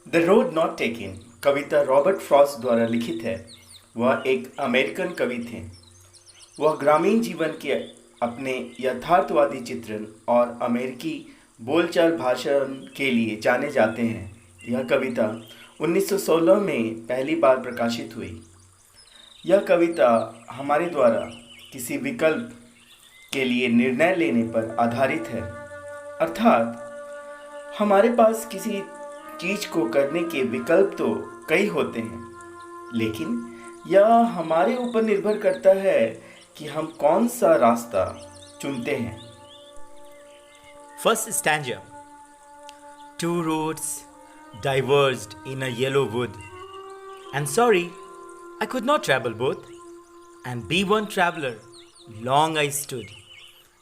The road not taken Kavita Robert Frost द्वारा लिखित है। वह एक अमेरिकन कवि थे। वह ग्रामीण जीवन के अपने यथार्थवादी चित्रण और अमेरिकी बोलचाल भाषण के लिए जाने जाते हैं। यह कविता 1916 में पहली बार प्रकाशित हुई। यह कविता हमारे द्वारा किसी विकल्प के लिए निर्णय लेने पर आधारित है, अर्थात हमारे पास किसी चीज को करने के विकल्प तो कई होते हैं, लेकिन यह हमारे ऊपर निर्भर करता है कि हम कौन सा रास्ता चुनते हैं। First stanza. Two roads diverged in a yellow wood, and sorry, I could not travel both. And be one traveler, long I stood,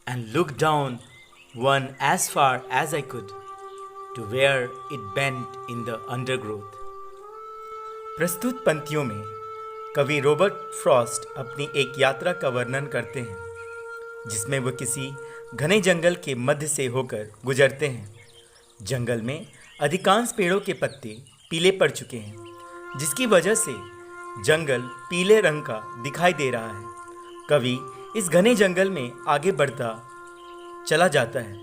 and looked down one as far as I could, to where it bent in the undergrowth. प्रस्तुत पंक्तियों में कवि Robert Frost अपनी एक यात्रा का वर्णन करते हैं, जिसमें वह किसी घने जंगल के मध्य से होकर गुजरते हैं। जंगल में अधिकांश पेड़ों के पत्ते पीले पड़ चुके हैं, जिसकी वजह से जंगल पीले रंग का दिखाई दे रहा है। कवि इस घने जंगल में आगे बढ़ता चला जाता है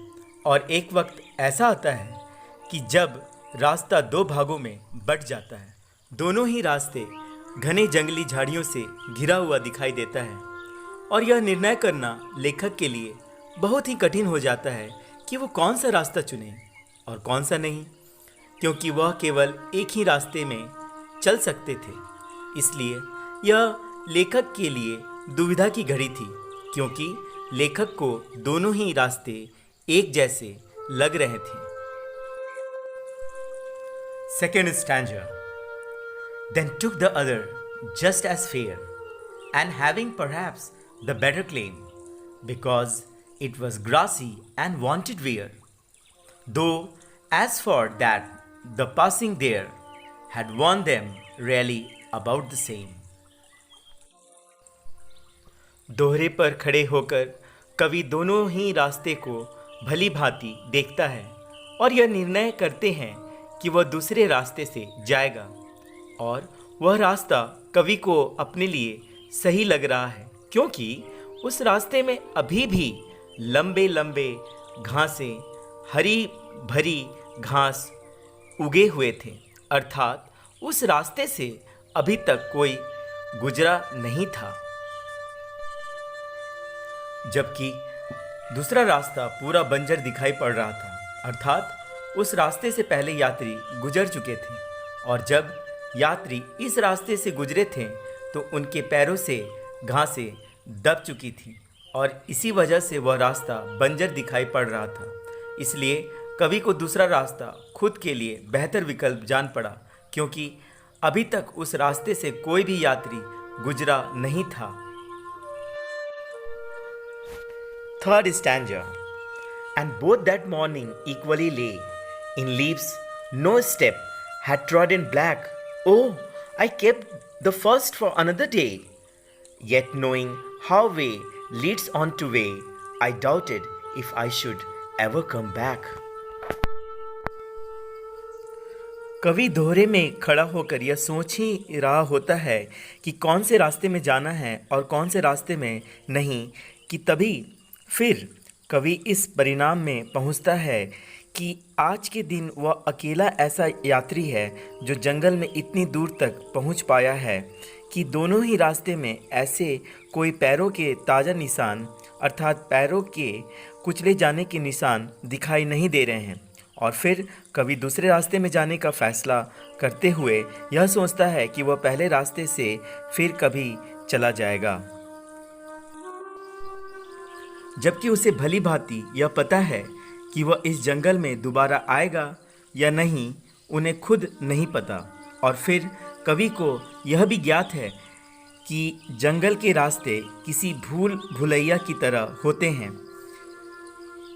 और एक वक्त ऐसा आता है कि जब रास्ता दो भागों में बंट जाता है। दोनों ही रास्ते घने जंगली झाड़ियों से घिरा हुआ दिखाई देता है और यह निर्णय करना लेखक के लिए बहुत ही कठिन हो जाता है कि वो कौन सा रास्ता चुने और कौन सा नहीं, क्योंकि वह केवल एक ही रास्ते में चल सकते थे। इसलिए यह लेखक के लिए दुविधा की घड़ी थी, क्योंकि लेखक को दोनों ही रास्ते एक जैसे लग रहे थे। Second stanza. Then took the other just as fair, and having perhaps the better claim, because it was grassy and wanted wear, though as for that the passing there had warned them really about the same. दोहरे पर खड़े होकर कवि दोनों ही रास्ते को भली भांति देखता है और यह निर्णय करते हैं कि वह दूसरे रास्ते से जाएगा, और वह रास्ता कवि को अपने लिए सही लग रहा है, क्योंकि उस रास्ते में अभी भी लंबे लंबे घासें, हरी भरी घास उगे हुए थे, अर्थात उस रास्ते से अभी तक कोई गुजरा नहीं था। जबकि दूसरा रास्ता पूरा बंजर दिखाई पड़ रहा था, अर्थात उस रास्ते से पहले यात्री गुजर चुके थे, और जब यात्री इस रास्ते से गुजरे थे तो उनके पैरों से घासें दब चुकी थी और इसी वजह से वह रास्ता बंजर दिखाई पड़ रहा था। इसलिए कवि को दूसरा रास्ता खुद के लिए बेहतर विकल्प जान पड़ा, क्योंकि अभी तक उस रास्ते से कोई भी यात्री गुजरा नहीं था। Third stanza. And both that morning equally lay in leaves, no step had trodden black. Oh, I kept the first for another day. Yet knowing how way leads on to way, I doubted if I should ever come back. कवि दोहरे में खड़ा होकर यह सोच ही रहा होता है कि कौन से रास्ते में जाना है और कौन से रास्ते में नहीं, कि तभी फिर कवि इस परिणाम में पहुंचता है कि आज के दिन वह अकेला ऐसा यात्री है जो जंगल में इतनी दूर तक पहुंच पाया है कि दोनों ही रास्ते में ऐसे कोई पैरों के ताज़ा निशान, अर्थात पैरों के कुचले जाने के निशान दिखाई नहीं दे रहे हैं। और फिर कवि दूसरे रास्ते में जाने का फैसला करते हुए यह सोचता है कि वह पहले रास्ते से फिर कभी चला जाएगा, जबकि उसे भली भांति यह पता है कि वह इस जंगल में दोबारा आएगा या नहीं, उन्हें खुद नहीं पता। और फिर कवि को यह भी ज्ञात है कि जंगल के रास्ते किसी भूल भुलैया की तरह होते हैं।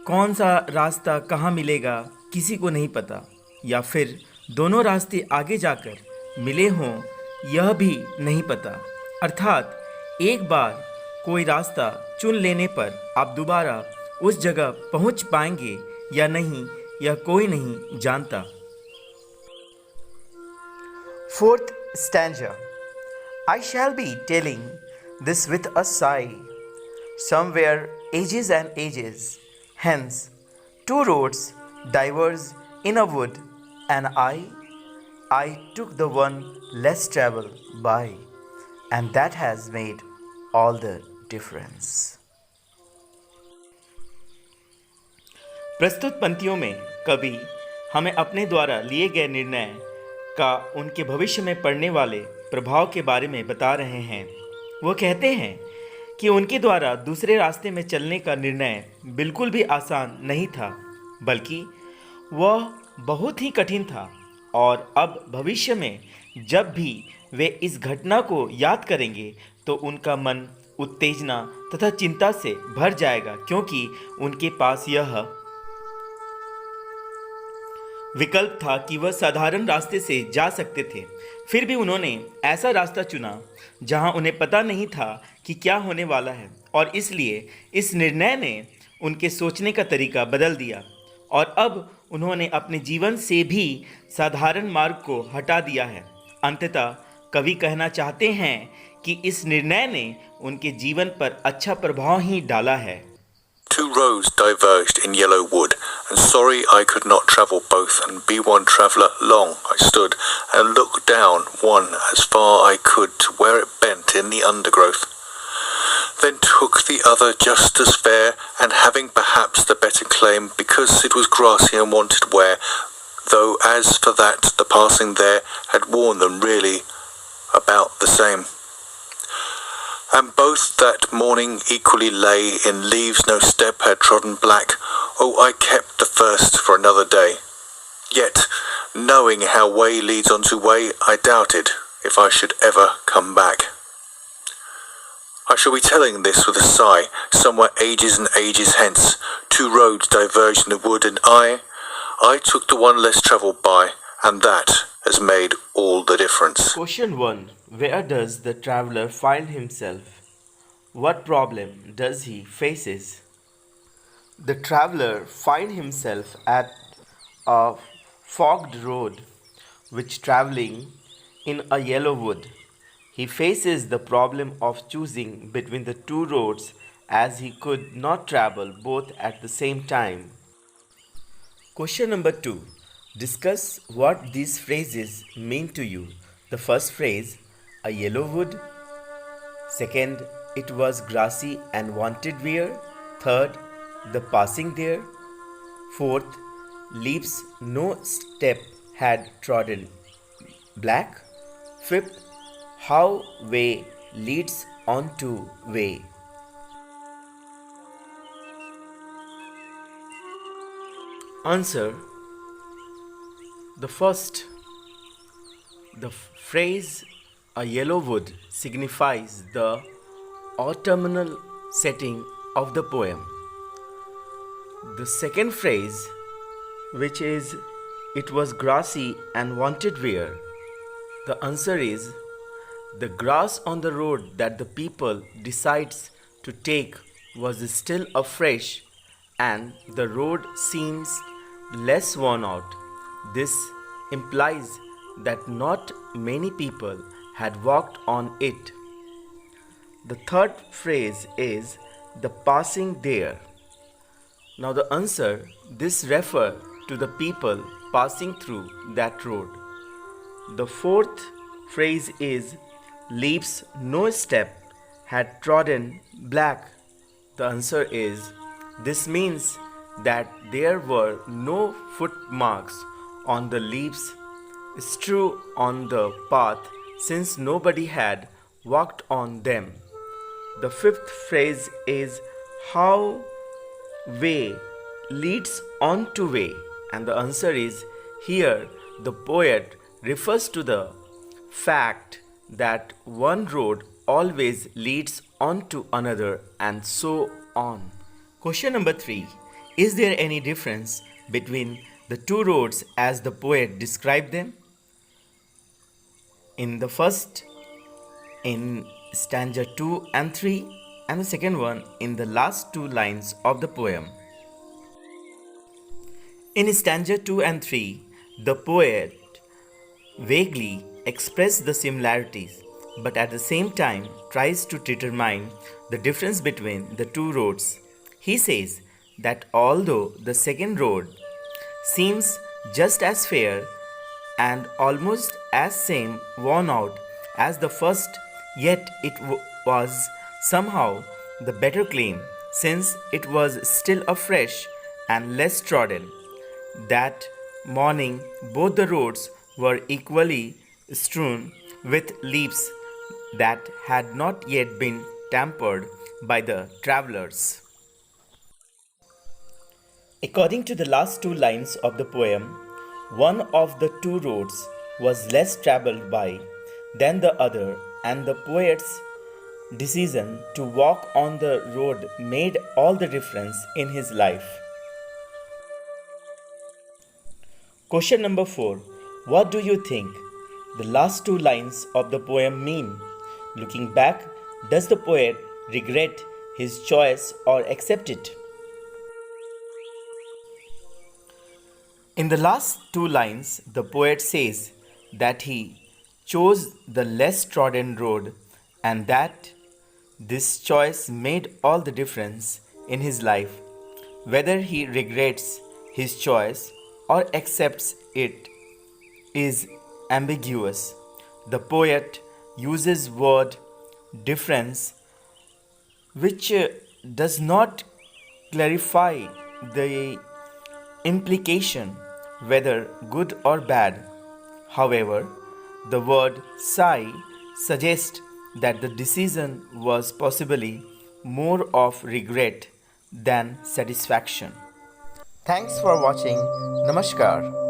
कौन सा रास्ता कहाँ मिलेगा किसी को नहीं पता, या फिर दोनों रास्ते आगे जाकर मिले हों यह भी नहीं पता। अर्थात एक बार कोई रास्ता चुन लेने पर आप दोबारा उस जगह पहुंच पाएंगे या नहीं, यह कोई नहीं जानता। Fourth stanza. I shall be telling this with a sigh. Somewhere ages and ages hence, two roads diverged in a wood, and I took the one less traveled by, and that has made all the difference. प्रस्तुत पंक्तियों में कवि हमें अपने द्वारा लिए गए निर्णय का उनके भविष्य में पड़ने वाले प्रभाव के बारे में बता रहे हैं। वो कहते हैं कि उनके द्वारा दूसरे रास्ते में चलने का निर्णय बिल्कुल भी आसान नहीं था, बल्कि वह बहुत ही कठिन था, और अब भविष्य में जब भी वे इस घटना को याद करेंगे तो उनका मन उत्तेजना तथा चिंता से भर जाएगा, क्योंकि उनके पास यह विकल्प था कि वह साधारण रास्ते से जा सकते थे। फिर भी उन्होंने ऐसा रास्ता चुना जहां उन्हें पता नहीं था कि क्या होने वाला है, और इसलिए इस निर्णय ने उनके सोचने का तरीका बदल दिया, और अब उन्होंने अपने जीवन से भी साधारण मार्ग को हटा दिया है। अंततः कवि कहना चाहते हैं कि इस निर्णय ने उनके जीवन पर अच्छा प्रभाव ही डाला है। Two roads diverged in yellow wood, and sorry I could not travel both and be one traveller. Long I stood and looked down one as far I could to where it bent in the undergrowth. Then took the other just as fair, and having perhaps the better claim, because it was grassy and wanted wear, though as for that the passing there had worn them really about the same. And both that morning equally lay in leaves no step had trodden black. Oh, I kept the first for another day. Yet, knowing how way leads on to way, I doubted if I should ever come back. I shall be telling this with a sigh, somewhere ages and ages hence. Two roads diverged in the wood, and I took the one less travelled by, and that has made all the difference. Question 1. Where does the traveler find himself? What problem does he faces? The traveler find himself at a fogged road which traveling in a yellow wood. He faces the problem of choosing between the two roads, as he could not travel both at the same time. Question number 2. Discuss what these phrases mean to you. The first phrase, a yellow wood. Second, it was grassy and wanted wear. Third, the passing there. Fourth, leaves no step had trodden black. Fifth, how way leads on to way. Answer. The first, the phrase a yellow wood signifies the autumnal setting of the poem. The second phrase, which is it was grassy and wanted wear, the answer is the grass on the road that the people decides to take was still afresh, and the road seems less worn out. This implies that not many people had walked on it. The third phrase is the passing there. Now the answer, this refers to the people passing through that road. The fourth phrase is leaves no step had trodden black. The answer is this means that there were no footmarks on the leaves strewn on the path, since nobody had walked on them. The fifth phrase is how way leads on to way, and the answer is here the poet refers to the fact that one road always leads on to another, and so on. Question number 3. Is there any difference between the two roads as the poet described them? In the first, in stanza 2 and 3, and the second one in the last two lines of the poem. In stanza 2 and 3, the poet vaguely express the similarities, but at the same time tries to determine the difference between the two roads. He says that although the second road seems just as fair and almost as same worn out as the first, yet it was somehow the better claim, since it was still afresh and less trodden. That morning, both the roads were equally strewn with leaves that had not yet been tampered by the travelers. According to the last two lines of the poem, one of the two roads was less traveled by than the other, and the poet's decision to walk on the road made all the difference in his life. Question number 4. What do you think the last two lines of the poem mean? Looking back, does the poet regret his choice or accept it? In the last two lines, the poet says that he chose the less trodden road and that this choice made all the difference in his life. Whether he regrets his choice or accepts it is ambiguous. The poet uses word difference which does not clarify the implication whether good or bad. However, the word sigh suggests that the decision was possibly more of regret than satisfaction. Thanks for watching. Namaskar.